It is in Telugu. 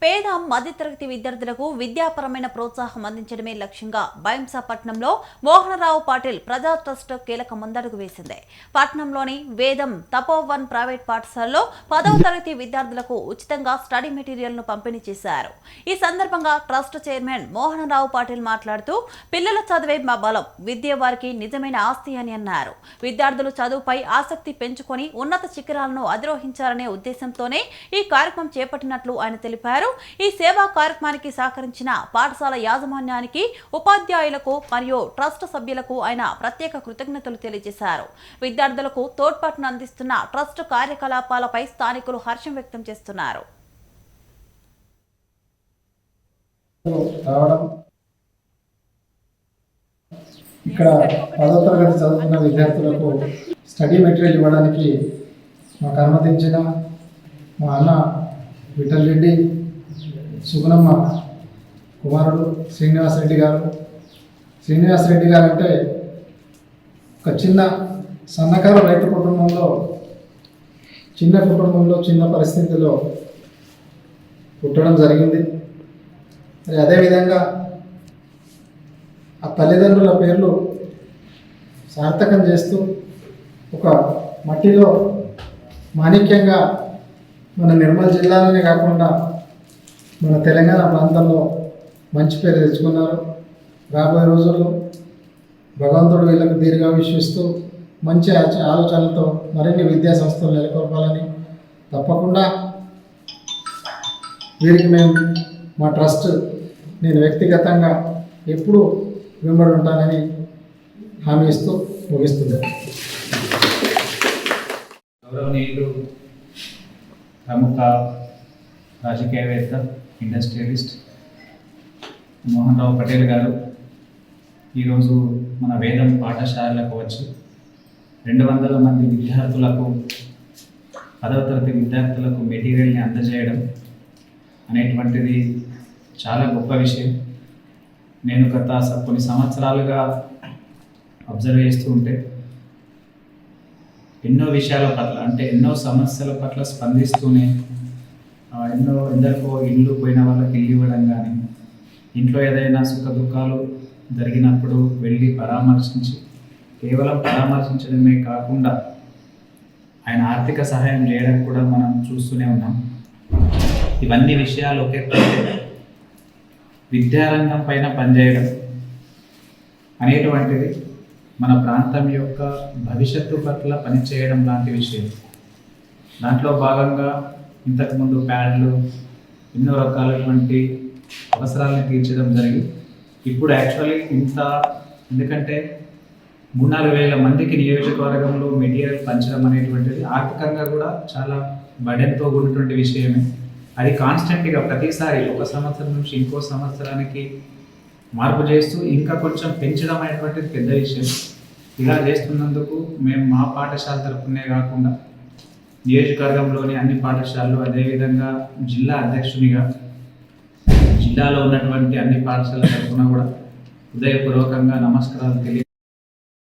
పేద మధ్యతరగతి విద్యార్థులకు విద్యాపరమైన ప్రోత్సాహం అందించడమే లక్ష్యంగా బైంసాపట్నంలో మోహనరావు పాటిల్ ప్రజా ట్రస్ట్ కీలక ముందడుగు వేసింది. పట్నంలోని వేదం తపోవన్ ప్రైవేట్ పాఠశాలలో 10వ తరగతి విద్యార్థులకు ఉచితంగా స్టడీ మెటీరియల్ ను పంపిణీ చేశారు. ఈ సందర్భంగా ట్రస్ట్ చైర్మన్ మోహనరావు పాటిల్ మాట్లాడుతూ పిల్లల చదువే మా బలం, విద్య వారికి నిజమైన ఆస్తి అని అన్నారు. విద్యార్థులు చదువుపై ఆసక్తి పెంచుకొని ఉన్నత శిఖరాలను అధిరోహించాలనే ఉద్దేశంతోనే ఈ కార్యక్రమం చేపట్టినట్లు ఆయన తెలిపారు. ఈ సేవా కార్యక్రమానికి సహకరించిన పాఠశాల యాజమాన్యానికి, ఉపాధ్యాయులకు మరియు ట్రస్ట్ సభ్యులకు ఆయన ప్రత్యేక కృతజ్ఞతలు తెలియజేశారు. విద్యార్థులకు తోడ్పాటును అందిస్తున్న ట్రస్ట్ కార్యకలాపాలపై స్థానికులు హర్షం వ్యక్తం చేస్తున్నారు. ఇక్కడ 10వ తరగతి చదువుతున్న విద్యార్థులకు స్టడీ మెటీరియల్ ఇవ్వడానికి మాకు అనుమతించిన మా అన్న విఠల్ రెడ్డి, సుగుణమ్మ కుమారుడు శ్రీనివాసరెడ్డి గారు. శ్రీనివాసరెడ్డి గారు అంటే ఒక సన్నకారు రైతు కుటుంబంలో, చిన్న పరిస్థితుల్లో పుట్టడం జరిగింది. మరి అదేవిధంగా ఆ తల్లిదండ్రుల పేర్లు సార్థకం చేస్తూ ఒక మట్టిలో మాణిక్యంగా మన నిర్మల్ జిల్లాలోనే కాకుండా మన తెలంగాణ ప్రాంతంలో మంచి పేరు తెచ్చుకున్నారు. రాబోయే రోజుల్లో భగవంతుడు వీళ్ళకు దీర్ఘాయుష్యిస్తూ మంచి ఆలోచనలతో మరిన్ని విద్యా సంస్థలు నెలకొల్పాలని, తప్పకుండా వీరికి మేము మా ట్రస్ట్ నేను వ్యక్తిగతంగా ఎప్పుడూ వెంబడి ఉంటానని హామీ ఇస్తూ ముగిస్తున్నాను. గౌరవనీయులు ప్రముఖ రాజకీయవేత్త, ఇండస్ట్రియలిస్ట్ మోహనరావు పటేల్ గారు ఈరోజు మన వేదం పాఠశాలకు వచ్చి 200 మంది విద్యార్థులకు, 10వ తరగతి విద్యార్థులకు మెటీరియల్ని అందజేయడం అనేటువంటిది చాలా గొప్ప విషయం. నేను గత కొన్ని సంవత్సరాలుగా అబ్జర్వ్ చేస్తూ ఉంటే ఎన్నో విషయాల పట్ల, అంటే ఎన్నో సమస్యల పట్ల స్పందిస్తూనే ఎందరికో ఇల్లు పోయిన వాళ్ళకి ఇల్లు ఇవ్వడం కానీ, ఇంట్లో ఏదైనా సుఖ దుఃఖాలు జరిగినప్పుడు వెళ్ళి పరామర్శించి, కేవలం పరామర్శించడమే కాకుండా ఆయన ఆర్థిక సహాయం చేయడం కూడా మనం చూస్తూనే ఉన్నాం. ఇవన్నీ విషయాలు ఒకే విద్యారంగం పైన పనిచేయడం అనేటువంటిది మన ప్రాంతం యొక్క భవిష్యత్తు పట్ల పనిచేయడం లాంటి విషయం. దాంట్లో భాగంగా ఇంతకుముందు ప్యాడ్లు, ఎన్నో రకాలైనటువంటి అవసరాలను తీర్చడం జరిగి, ఇప్పుడు యాక్చువల్లీ ఎందుకంటే 3-4 వేల మందికి నియోజకవర్గంలో మెటీరియల్ పంచడం అనేటువంటిది ఆర్థికంగా కూడా చాలా బడెన్తో ఉన్నటువంటి విషయమే. అది కాన్స్టెంట్గా ప్రతిసారి ఒక సంవత్సరం నుంచి ఇంకో సంవత్సరానికి మార్పు చేస్తూ ఇంకా కొంచెం పెంచడం అనేటువంటిది పెద్ద విషయం. ఇలా చేస్తున్నందుకు మేము మా పాఠశాల తరపునే కాకుండా నియోజకవర్గంలోని అన్ని పాఠశాలలు, అదేవిధంగా జిల్లా అధ్యక్షునిగా జిల్లాలో ఉన్నటువంటి అన్ని పాఠశాలల తరపున కూడా హృదయపూర్వకంగా నమస్కారాలు తెలియ